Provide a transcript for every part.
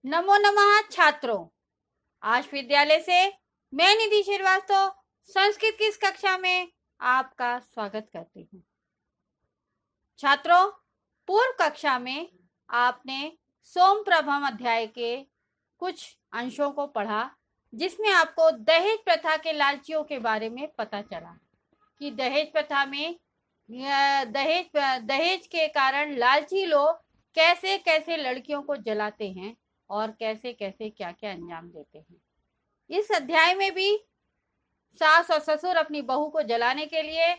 नमो नमः छात्रों। आज विद्यालय से मैं निधि श्रीवास्तव संस्कृत की इस कक्षा में आपका स्वागत करती हूँ। छात्रों, पूर्व कक्षा में आपने सोम प्रभम अध्याय के कुछ अंशों को पढ़ा, जिसमें आपको दहेज प्रथा के लालचियों के बारे में पता चला कि दहेज प्रथा में दहेज के कारण लालची लोग कैसे कैसे लड़कियों को जलाते हैं और कैसे कैसे क्या क्या अंजाम देते हैं। इस अध्याय में भी सास और ससुर अपनी बहू को जलाने के लिए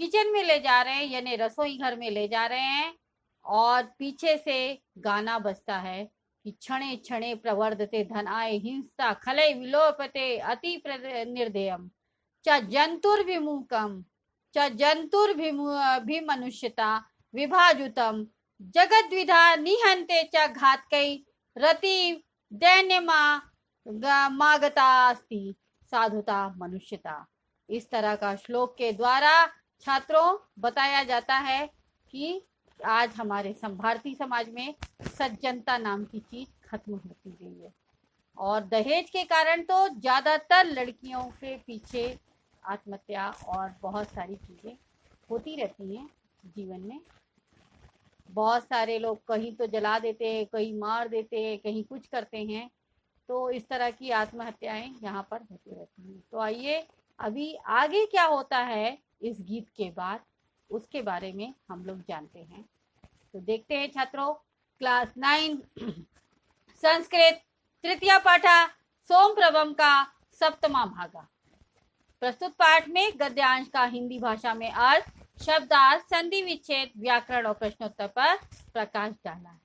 किचन में ले जा रहे हैं, यानी रसोई घर में ले जा रहे हैं, और पीछे से गाना बजता है कि क्षणे क्षणे प्रवर्धते धनाय हिंसा खलय विलोपते अति निर्दयम च जंतुर्विमुखम च जंतुर्भिमनुष्यता विभाजुतम जगद्विधा निहंते च घातकै रति दैन्यमा मागता अस्ति साधुता मनुष्यता। इस तरह का श्लोक के द्वारा छात्रों बताया जाता है कि आज हमारे भारतीय समाज में सज्जनता नाम की चीज खत्म होती गई है, और दहेज के कारण तो ज्यादातर लड़कियों के पीछे आत्महत्या और बहुत सारी चीजें होती रहती हैं जीवन में। बहुत सारे लोग कहीं तो जला देते हैं, कहीं मार देते हैं, कहीं कुछ करते हैं, तो इस तरह की आत्महत्याएं यहाँ पर होती रहती हैं। तो आइए अभी आगे क्या होता है इस गीत के बाद, उसके बारे में हम लोग जानते हैं। तो देखते हैं छात्रों, क्लास 9 संस्कृत तृतीय पाठा सोम प्रभम का सप्तमा भागा। प्रस्तुत पाठ में गद्यांश का हिंदी भाषा में अर्थ, शब्दार्थ, संधि विच्छेद, व्याकरण और प्रश्नोत्तर पर प्रकाश डाला है।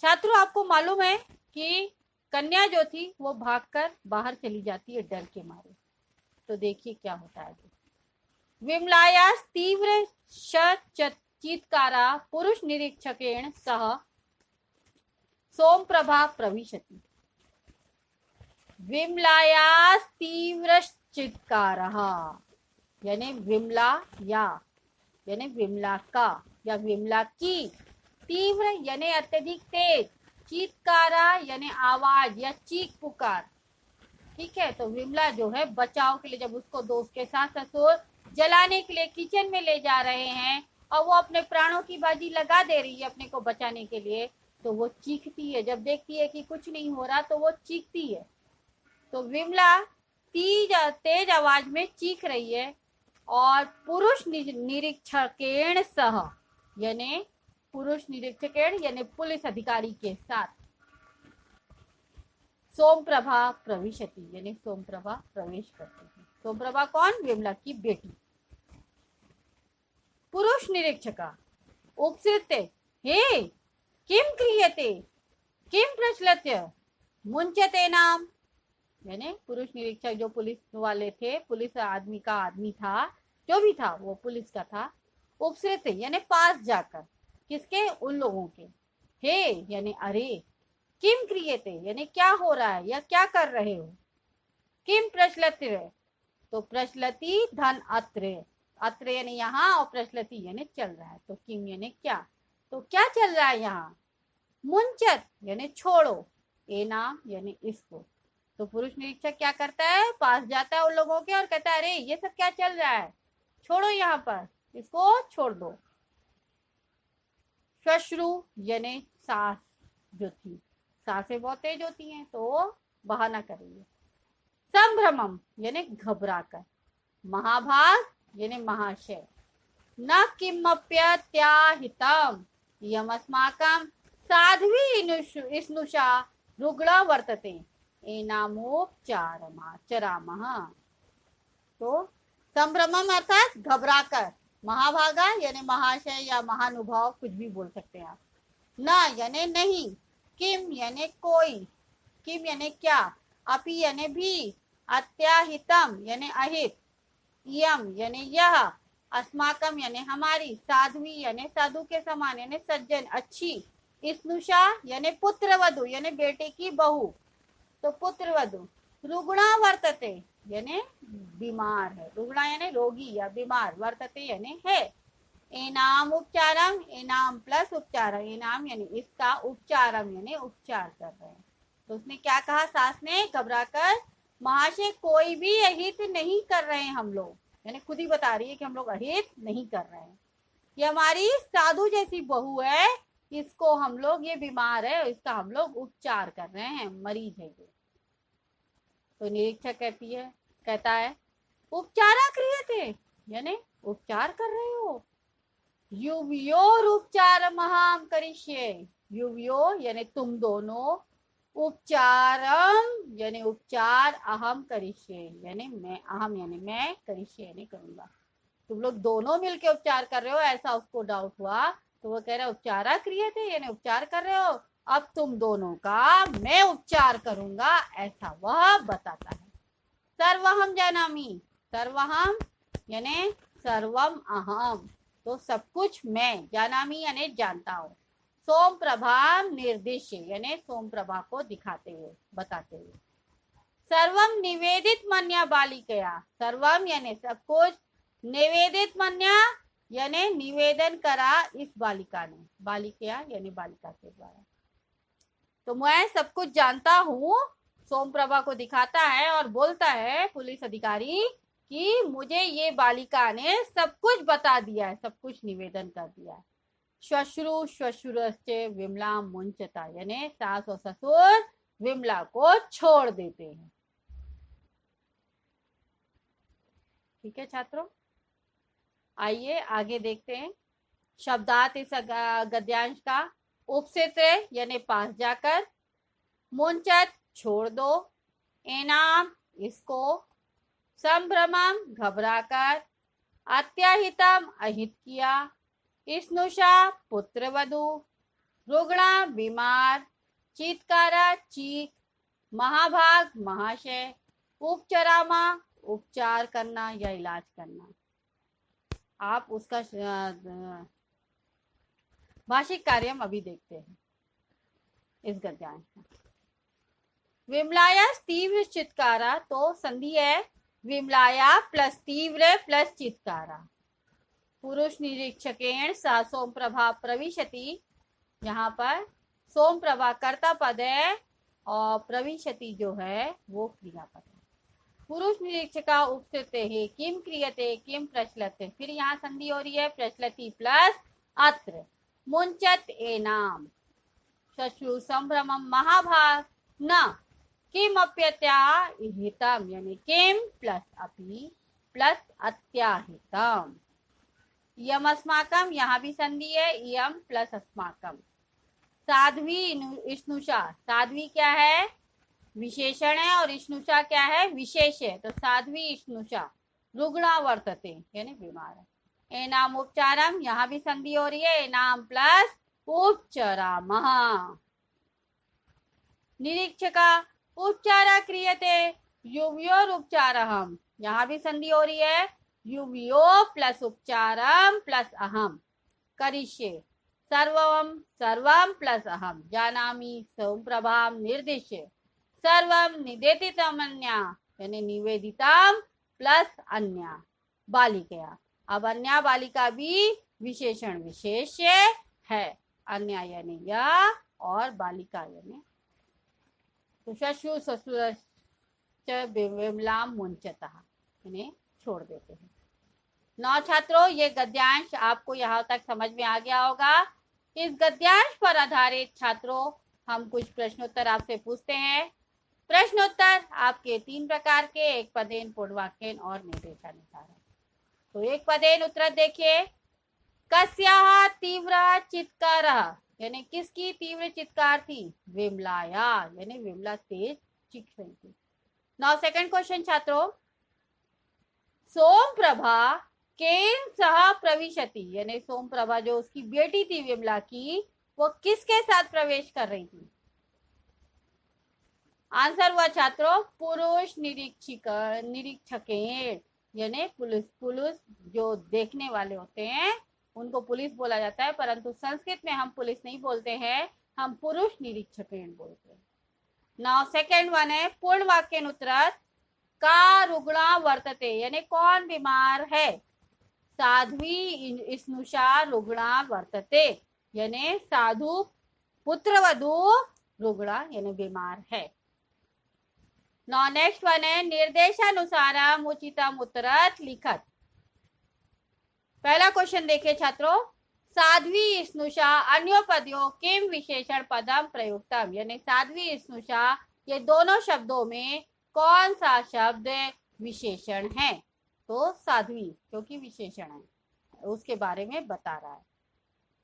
छात्रों, आपको मालूम है कि कन्या जो थी वो भागकर बाहर चली जाती है डर के मारे। तो देखिए क्या होता है। विमलाया तीव्र चीत्कारा पुरुष निरीक्षकेण सह सोम प्रभा प्रविशति। विमलाया तीव्र चित्कारः यानी विमला यानी विमला का या विमला की, तीव्र यानी अत्यधिक तेज, चीत्कारा यानी आवाज या चीख पुकार। ठीक है, तो विमला जो है बचाव के लिए, जब उसको दोस्त के साथ ससुर जलाने के लिए किचन में ले जा रहे हैं और वो अपने प्राणों की बाजी लगा दे रही है अपने को बचाने के लिए, तो वो चीखती है। जब देखती है कि कुछ नहीं हो रहा तो वो चीखती है। तो विमला तेज आवाज में चीख रही है, और पुरुष निरीक्षकेण सह यानी पुरुष निरीक्षकेण यानी पुलिस अधिकारी के साथ सोम प्रभा प्रविशति यानी सोम प्रभा प्रवेश करती है। सोम प्रभा कौन? विमला की बेटी। पुरुष निरीक्षका उपसृत्य हे किम क्रियते किम प्रचलत्य मुंचते नाम, यानी पुरुष निरीक्षक जो पुलिस वाले थे, पुलिस आदमी का आदमी था, जो भी था वो पुलिस का था। उपसृत्य यानी पास जाकर, किसके? उन लोगों के। हे यानी अरे, किम क्रियते यानी क्या हो रहा है या क्या कर रहे हो। किम प्रचलति, तो प्रचलति धन अत्र यानी यहाँ, और प्रचलति यानी चल रहा है। तो किम यानी क्या, तो क्या चल रहा है यहाँ। मुंचत यानी छोड़ो, ए नाम यानी इसको। तो पुरुष निरीक्षक क्या करता है? पास जाता है उन लोगों के और कहता है अरे ये सब क्या चल रहा है, छोड़ो यहाँ पर, इसको छोड़ दो। श्वश्रु यानी सास जो थी, सासें बहुत तेज होती हैं तो बहाना कर रही है। संभ्रमम यानी घबराकर। महाभाग यानी महाशय। न किमप्यत्याहितम यमस्माकं साध्वी स्नुषा रुग्ण वर्तते एनामोपचारमाचरामः। तो संभ्रमम अर्थात घबराकर, महाभागा यानी महाशय या महानुभाव, कुछ भी बोल सकते हैं आप। न यानी नहीं, किम यानी कोई, किम यानी क्या, अपि यानी भी, अत्याहितम यानी अहित, यम यानी यह, अस्माकम यानी हमारी, साध्वी यानी साधु के समान यानी सज्जन अच्छी, स्नुषा यानी पुत्र वधु यानी बेटे की बहू, तो पुत्र वधु। रुग्णा वर्तते यानी बीमार है, रुग्णा यानी रोगी या बीमार, वर्तते यानी है। एनाम उपचारम, एनाम प्लस उपचारम, एनाम यानी इसका, उपचारम यानी उपचार कर रहे हैं। तो उसने क्या कहा सास ने घबराकर, महाशय कोई भी अहित नहीं कर रहे हैं हम लोग, यानी खुद ही बता रही है कि हम लोग अहित नहीं कर रहे हैं। ये हमारी साधु जैसी बहू है, इसको हम लोग, ये बीमार है, इसका हम लोग उपचार कर रहे हैं, मरीज है ये। तो निरीक्षक कहता है उपचारा क्रियते, यानी उपचार कर रहे हो। युवयोर उपचार महाम करिष्ये, युवयो यानी तुम दोनों, उपचारम यानी उपचार, अहम करिष्ये यानी मैं, अहम यानी मैं, करिष्ये यानी करूंगा। तुम लोग दोनों मिलके उपचार कर रहे हो, ऐसा उसको डाउट हुआ। तो वो कह रहा उपचारा क्रियते यानी उपचार कर रहे हो, अब तुम दोनों का मैं उपचार करूंगा, ऐसा वह बताता है। सर्वहम जानामि, सर्वहम यानी सर्वम अहम, तो सब कुछ मैं, जानामि यानी जानता हूँ। सोम प्रभा निर्दिश्य यानी सोम प्रभा को दिखाते हुए, बताते हुए। सर्वम निवेदित मन्या बालिकया, सर्वम यानी सब कुछ, निवेदित मन्या यानी निवेदन करा इस बालिका ने, बालिकया यानी बालिका के द्वारा। तो मैं सब कुछ जानता हूँ, सोम प्रभा को दिखाता है और बोलता है पुलिस अधिकारी कि मुझे ये बालिका ने सब कुछ बता दिया है, सब कुछ निवेदन कर दिया है। श्वश्रु श्वश्रुश्च विमला मुंचता, यानी सास और ससुर विमला को छोड़ देते हैं। ठीक है छात्रों, आइए आगे देखते हैं शब्दार्थ इस गद्यांश का। उपस्थित यानी पास जाकर, मुंचत छोड़ दो, एनाम इसको, संभ्रमम घबराकर, अत्याहितम अहित किया, स्नुषा पुत्रवधू, रुग्णा बीमार, चीतकारा चीख, महाभाग महाशय, उपचरामा उपचार करना या इलाज करना। आप उसका भाषिक कार्य हम अभी देखते हैं इस गद्यांश का। विमलाया तीव्र चित्कारा, तो संधि है विमलाया प्लस तीव्र प्लस चित्कारा। पुरुष निरीक्षकेण सा सोम प्रभा प्रविशति, यहाँ पर सोम प्रभा कर्ता पद है और प्रविशति जो है वो क्रियापद है। पुरुष निरीक्षका उपस्थित है, किम क्रियते किम प्रचलते, फिर यहाँ संधि हो रही है प्रचलति प्लस अत्र, मुंचत एनाम, शश्रु संभ्रमम महाभाग न, किम अप्यत्याहितम यानी किम प्लस अपि प्लस अत्याहितम। यम अस्माकम, यहाँ भी संधि है, यम प्लस अस्माकम। साध्वी स्नुषा, साध्वी क्या है विशेषण है और स्नुषा क्या है विशेष है, तो साध्वी स्नुषा रुग्णा वर्तते यानी बीमार है। एनाम उपचारम, यहाँ भी संधि हो रही है, एनाम प्लस उपचरामः। निरीक्षका उपचारा क्रियते युवयोर उपचारहम, यहाँ भी संधि हो रही है, युवयो प्लस उपचारम प्लस अहम, करिष्ये सर्वम सर्वम प्लस अहम, जानामि सोम प्रभाम निर्दिश्य, सर्वम निवेदितमन्या यानी निवेदितम प्लस अन्या बालिकया। अब अन्या बालिका भी विशेषण विशेष्य है, अन्या यानी यह और बालिका यानी, तो शश्रु ससुर विमलाम मुंचतः इन्हें छोड़ देते हैं। 9 छात्रों, ये गद्यांश आपको यहाँ तक समझ में आ गया होगा। इस गद्यांश पर आधारित छात्रों हम कुछ प्रश्नोत्तर आपसे पूछते हैं। प्रश्नोत्तर आपके 3 प्रकार के, एक पदेन, पूर्णवाक्यन और निर्देशानुसार है। तो एक पदेन उत्तर देखिए, कस्याः तीव्र चित्कार, यानी किसकी तीव्र चित्कार थी, विमलाया यानी विमला तेज चीख रही थी। नाउ सेकंड क्वेश्चन छात्रों, सोम प्रभा केन सह प्रविशति, यानी सोम प्रभा जो उसकी बेटी थी विमला की, वो किसके साथ प्रवेश कर रही थी। आंसर हुआ छात्रों पुरुष निरीक्षकेण, यानी पुलिस जो देखने वाले होते हैं उनको पुलिस बोला जाता है, परंतु संस्कृत में हम पुलिस नहीं बोलते हैं, हम पुरुष निरीक्षकेण बोलते हैं। नाउ सेकेंड वन है पूर्ण वाक्यन उत्तर, का रुग्णा वर्तते, यानी कौन बीमार है, साध्वी स्नुषा रुग्णा वर्तते, यानी साधु पुत्रवधू रुग्णा यानी बीमार है। नौ नेक्स्ट वन है निर्देशानुसारम उचितम उत्तरत लिखत। पहला क्वेश्चन देखिए छात्रों, साध्वी स्नुषा अन्योपद्यो किम विशेषण पदम प्रयुक्तम, यानी साध्वी स्नुषा ये दोनों शब्दों में कौन सा शब्द विशेषण है? तो साध्वी क्योंकि विशेषण है, उसके बारे में बता रहा है।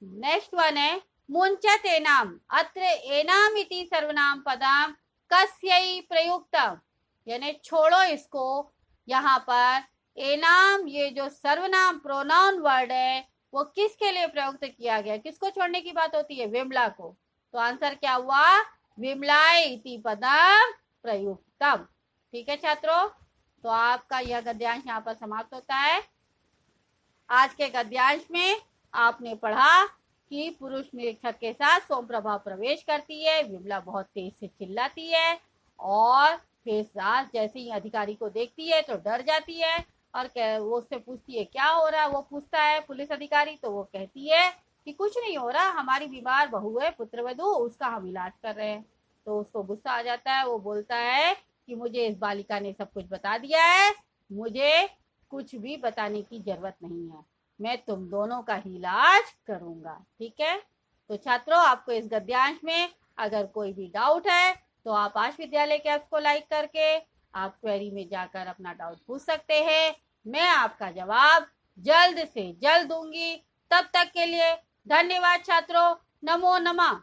नेक्स्ट वन है मुंचत एनाम अत्र एनाम इति सर्वनाम पदम कस्यै प्रयुक्तम, यानी छोड़ो इसको, यहाँ पर एनाम ये जो सर्वनाम प्रोनाउन वर्ड है वो किसके लिए प्रयुक्त किया गया? किसको छोड़ने की बात होती है? विमला को। तो आंसर क्या हुआ? विमलाय इति पदम प्रयुक्तम। ठीक है छात्रों, तो आपका यह गद्यांश यहाँ पर समाप्त होता है। आज के गद्यांश में आपने पढ़ा कि पुरुष निरीक्षक के साथ सोमप्रभा प्रवेश करती है, विमला बहुत तेज से चिल्लाती है और फिर सास जैसे ही अधिकारी को देखती है तो डर जाती है और वो उससे पूछती है क्या हो रहा है। वो पूछता है पुलिस अधिकारी, तो वो कहती है कि कुछ नहीं हो रहा, हमारी बीमार बहू है पुत्रवधू, उसका हम इलाज कर रहे हैं। तो उसको गुस्सा आ जाता है, वो बोलता है कि मुझे इस बालिका ने सब कुछ बता दिया है, मुझे कुछ भी बताने की जरूरत नहीं है, मैं तुम दोनों का ही इलाज करूंगा। ठीक है, तो छात्रों आपको इस गद्यांश में अगर कोई भी डाउट है तो आप आश विद्यालय के ऐप को लाइक करके आप क्वेरी में जाकर अपना डाउट पूछ सकते हैं। मैं आपका जवाब जल्द से जल्द दूंगी। तब तक के लिए धन्यवाद छात्रों। नमो नमः।